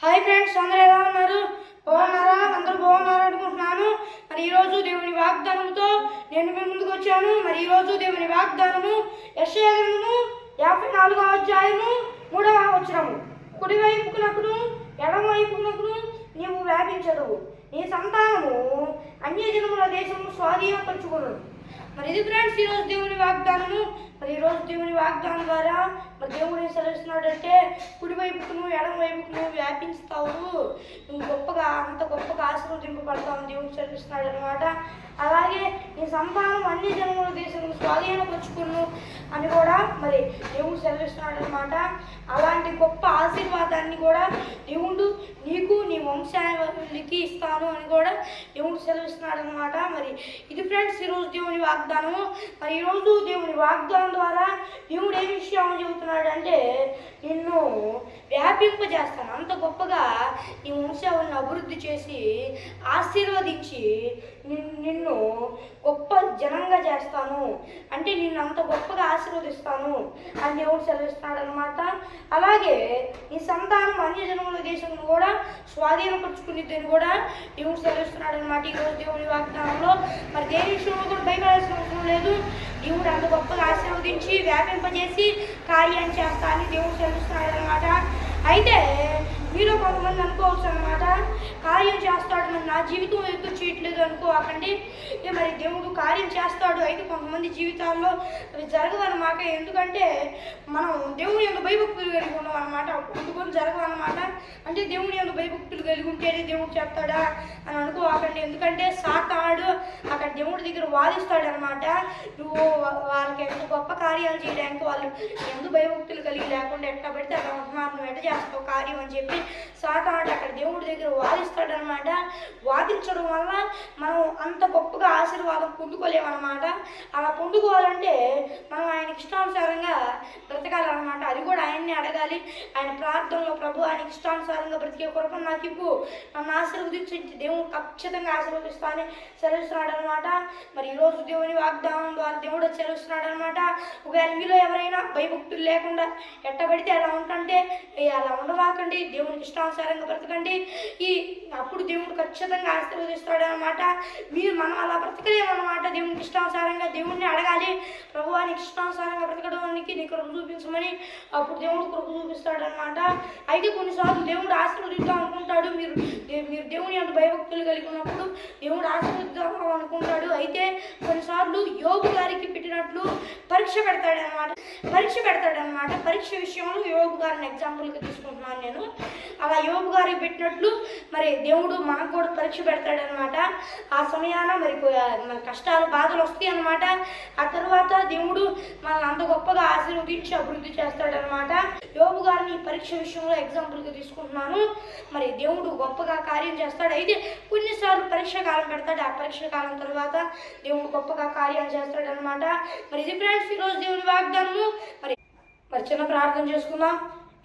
Hi friends, అందరూ ఎలా ఉన్నారు? బాగున్నారా? అందరూ బాగున్నారా అనుకుంటున్నాను. మరి ఈరోజు దేవుని వాగ్దానంతో నేను మీ ముందుకు వచ్చాను. మరి ఈరోజు దేవుని వాగ్దానము యెషయా గ్రంథము 54వ అధ్యాయము 3వ వచనము. కుడివైపుకునకును ఎడమవైపుకునకును నీవు వ్యాపించదు, నీ సంతానము అన్యజనముల దేశము స్వాధీనపరచుకొను. మరి ఇది ఫ్రెండ్స్ ఈరోజు దేవుని వాగ్దానము. మరి ఈరోజు దేవుని వాగ్దానం ద్వారా మరి దేవుడు ఏం సెలవిస్తున్నాడంటే, కుడివైపుకును ఎడమవైపుకును వ్యాపించుతావు, నువ్వు గొప్పగా అంత గొప్పగా ఆశీర్వదింపబడతావు దేవుడు సెలవిస్తున్నాడు అనమాట. అలాగే నీ సంతానం అన్ని జనముల దేశంలో స్వాధీనపరుచుకును అని కూడా మరి దేవుడు సెలవిస్తున్నాడు అనమాట. అలాంటి గొప్ప ఆశీర్వాదాన్ని కూడా దేవుడు నీకు నీ వంశానికి ఇస్తాను అని కూడా దేవుడు సెలవిస్తున్నాడు అనమాట. మరి ఇది ఫ్రెండ్స్ ఈరోజు దేవుని వాగ్దానము. మరి ఈరోజు దేవుని వాగ్దానం ద్వారా దేవుడు ఏ విషయం చెబుతున్నాడు అంటే, నిన్ను వ్యాపింపజేస్తాను, అంత గొప్పగా నీ వంశాలను అభివృద్ధి చేసి ఆశీర్వదించి నిన్ను గొప్ప జనంగా చేస్తాను, అంటే నిన్ను అంత గొప్పగా ఆశీర్వదిస్తాను అని దేవుడు సెలవిస్తున్నాడు అనమాట. అలాగే నీ సంతానం అన్య జనముల దేశం కూడా స్వాధీనపరుచుకునేదని కూడా దేవుడు సెలవిస్తున్నాడు అనమాట ఈరోజు దేవుని వాగ్దానంలో. మరి దేని విషయంలో కూడా భయపడాల్సిన అవసరం లేదు. దేవుడు అంత గొప్పగా ఆశీర్వదించి వ్యాపింపజేసి కార్యం చేస్తా అని దేవుడు సెలవిస్తున్నాడు అనమాట. అయితే మీలో కొంతమంది అనుకోవచ్చు అనమాట, కార్యం చేస్తాడు, మరి నా జీవితం ఎందుకు చేయట్లేదు అనుకోకండి. మరి దేవుడు కార్యం చేస్తాడు, అయితే కొంతమంది జీవితాల్లో అవి జరగదన్నమాట. ఎందుకంటే మనం దేవుని యొక్క భయభక్తులు కలిగి ఉన్నాం అనమాట, అందుకొని జరగదన్నమాట. అంటే దేవుని యొక్క భయభక్తులు కలిగి ఉంటేనే దేవుడు చేస్తాడా అని అనుకోకండి. ఎందుకంటే సాతాడు అక్కడ దేవుడి దగ్గర వాదిస్తాడు అనమాట. నువ్వు వాళ్ళకి ఎంత గొప్ప కార్యాలు చేయడానికి వాళ్ళు ఎందుకు భయభక్తులు కలిగి లేకుండా ఎట్లా పెడితే అలా ఉంటున్నారు, నువ్వు ఎట్లా చేస్తావు కార్యం అని చెప్పి సాతాడు అక్కడ దేవుడి దగ్గర వాదిస్తాడనమాట. వాదించడం వల్ల మనం అంత గొప్పగా ఆశీర్వాదం పొందుకోలేమన్నమాట. అలా పొందుకోవాలంటే మనం ఆయన ఇష్టానుసారంగా బ్రతకాలన్నమాట. అది కూడా ఆయన్ని అడగాలి. ఆయన ప్రార్థనలో, ప్రభు ఆయన ఇష్టానుసారంగా బ్రతికే కొరకు నాకు ఇవ్వు, నన్ను ఆశీర్వదించి దేవుడు ఖచ్చితంగా ఆశీర్వదిస్తానని సెలవిస్తున్నాడు అనమాట. మరి ఈరోజు దేవుని వాగ్దానం ద్వారా దేవుడు సెలవిస్తున్నాడు అనమాట. ఒకవేళ మీలో ఎవరైనా భయభక్తులు లేకుండా ఎట్టబడితే అలా ఉంటుంటే అలా ఉండవాకండి, దేవునికి ఇష్టానుసారంగా బ్రతకండి. అప్పుడు దేవుడు ఖచ్చితంగా ఆశీర్వదిస్తాడు అనమాట. మనం అలా బ్రతకలేమన్నమాట. దేవునికి ఇష్టానుసారంగా దేవుడిని అడగాలి, ప్రభువానికి ఇష్టానుసారంగా బ్రతకడానికి నీ కృప చూపించమని. అప్పుడు దేవుడు కృప చూపిస్తాడు అనమాట. అయితే కొన్నిసార్లు దేవుడు ఆశీర్వదిద్దాం అనుకుంటాడు. మీరు దేవుని అంత భయభక్తులు కలిగి ఉన్నప్పుడు దేవుడు ఆశీర్వదిద్దాం అనుకుంటాడు. అయితే కొన్నిసార్లు యోబు గారికి పెట్టినట్లు పరీక్ష పెడతాడనమాట. పరీక్ష విషయంలో యోబు గారిని ఎగ్జాంపుల్గా తీసుకుంటున్నాను నేను. అలా యోబు గారికి పెట్టినట్లు మరి దేవుడు మనకు కూడా పరీక్ష పెడతాడనమాట. ఆ సమయాన మరి మన కష్టాలు, బాధలు వస్తాయి అన్నమాట. ఆ తర్వాత దేవుడు మనల్ని అంత గొప్పగా ఆశీర్వదించి అభివృద్ధి చేస్తాడనమాట. యోబు గారిని ఈ పరీక్ష విషయంలో ఎగ్జాంపుల్గా తీసుకుంటున్నాను. మరి దేవుడు గొప్పగా కార్యం చేస్తాడు. అయితే కొన్నిసార్లు పరీక్ష కాలం పెడతాడు. ఆ పరీక్ష కాలం తర్వాత దేవుడు గొప్పగా కార్యాలు చేస్తాడనమాట. మరి ఇది ఫ్రెండ్స్ ఈరోజు దేవుని వాగ్దానము. మరి చిన్న ప్రార్థన చేసుకుందాం.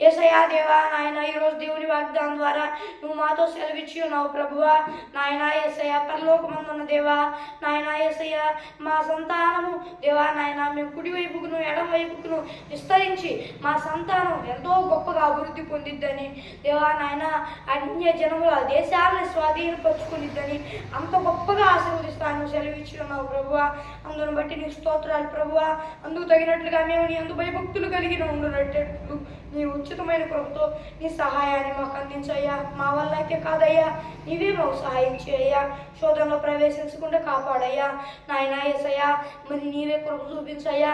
యేసయ్యా దేవా నాయన, ఈరోజు దేవుని వాగ్దానం ద్వారా నువ్వు మాతో సెలవిచ్చి ఉన్నావు ప్రభువా. నాయన యేసయ్యా, పరలోకమందున్న దేవా నాయన యేసయ్యా, మా సంతానము దేవా నాయన మేము కుడివైపుకును ఎడమవైపుకును విస్తరించి మా సంతానం ఎంతో గొప్పగా అభివృద్ధి పొందిద్దని దేవా నాయన, అన్య జనముల దేశాలను స్వాధీనపరుచుకునిద్దని అంత గొప్పగా ఆశీర్వదిస్తాను సెలవిచ్చి ఉన్నావు ప్రభువా. అందును బట్టి నీ స్తోత్రాలు ప్రభువా. అందుకు తగినట్లుగా మేము నీ అందు భయభక్తులు కలిగిన ఉండునట్లు నీ ఉచితమైన కృపతో నీ సహాయాన్ని మాకు అందించయ్యా. మా వల్ల అయితే కాదయ్యా, నీవే మాకు సహాయం చేయయ్యా. శోధనలో ప్రవేశించకుండా కాపాడయ్యా నాయన యేసయ్యా. మరి నీవే కృప చూపించయ్యా.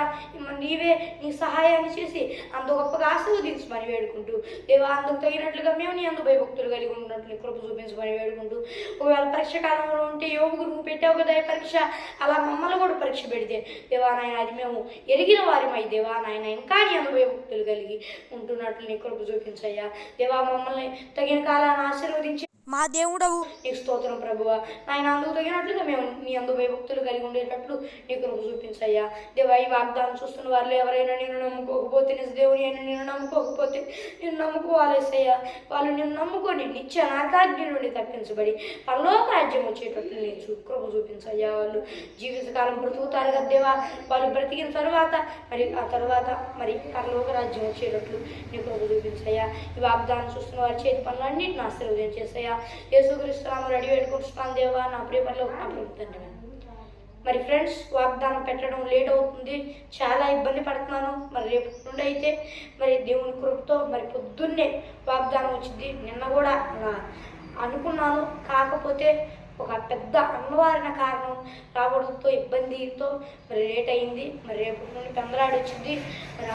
నీవే నీ సహాయాన్ని చేసి అంత గొప్పగా ఆశీర్వదించమని వేడుకుంటూ దేవా, అందుకు తగినట్లుగా మేము నీ అందు భయభక్తులు కలిగి ఉన్నట్లు కృప చూపించమని వేడుకుంటూ, ఒకవేళ పరీక్ష కాలంలో ఉంటే యోగుకు నువ్వు పెట్టావు కదా పరీక్ష, అలా మమ్మల్ని కూడా పరీక్ష పెడితే దేవా నాయన అది మేము ఎరిగిన వారిమై దేవా నాయన ఇంకా నీ అందు భయభక్తులు కలిగి ఉంటున్నట్లు నీ కృప చూపించయ్యా. దేవా మమ్మల్ని తగిన కాలాన్ని ఆశీర్వదించి మా దేవుడవు. నీకు స్తోత్రం ప్రభువా. నాయన అందుకు తగినట్లుగా మేము నీ అందు భయభక్తులు కలిగి ఉండేటట్లు నీ కృప చూపించయ్యా. దేవా, ఈ వాగ్దానం చూస్తున్న వారిలో ఎవరైనా నిన్ను నమ్ముకోకపోతే, నిజ దేవుని అయినా నిన్ను నమ్ముకోకపోతే, నిన్ను నమ్ముకోవాలేసయ్యా. వాళ్ళు నిన్ను నమ్ముకొని నిత్య నాగాగ్ని నుండి తప్పించబడి పరలోక రాజ్యం వచ్చేటట్లు నీ కృప చూపించయ్యా. వాళ్ళు జీవితకాలం బ్రతుకుతారు కదా దేవా. వాళ్ళు బ్రతికిన తర్వాత ఆ తర్వాత పరలోక రాజ్యం వచ్చేటట్లు నీ కృప చూపించయ్యా. ఈ వాగ్దానం చూస్తున్న వారి చేతి పనులన్నింటిని ఆశీర్వదం చేసయ్యా. యేసుక్రీస్తు నామమున రెడీ పెట్టుకుంటున్నాను దేవా, నా ప్రియ పరలోక నా ప్రభు తండ్రి. మరి ఫ్రెండ్స్, వాగ్దానం పెట్టడం లేట్ అవుతుంది, చాలా ఇబ్బంది పడుతున్నాను. మరి రేపు నుండి అయితే దేవుని కృపతో పొద్దున్నే వాగ్దానం వచ్చింది. నిన్న కూడా అలా అనుకున్నాను, కాకపోతే ఒక పెద్ద అనివార్య కారణం రావడంతో ఇబ్బందితో లేట్ అయింది. రేపటి నుండి పెందలాడి వచ్చింది.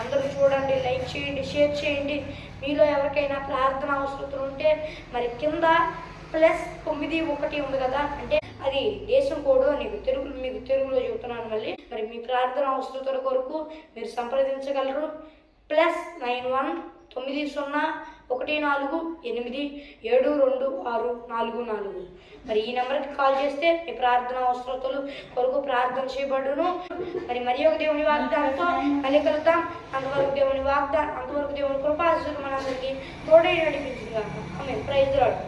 అందరూ చూడండి, లైక్ చేయండి, షేర్ చేయండి. మీలో ఎవరికైనా ప్రార్థన అవసరతలు ఉంటే కింద +91 ఉంది కదా, అంటే అది దేశం కోడ్. మీకు తెలుగులో చెబుతున్నాను. మళ్ళీ మీ ప్రార్థన అవసరతల కొరకు మీరు సంప్రదించగలరు. +91 9014872644. ఈ నెంబర్కి కాల్ చేస్తే మీ ప్రార్థన అవసరతలు కొరకు ప్రార్థన చేయబడును. మరి ఒక దేవుని వాగ్దానంతో మళ్ళీ కలుద్దాం. అంతవరకు దేవుని కృపాశీస్సులు మనందరికీ తోడై నడిపించుగాక. ఆమేన్. Praise the lord.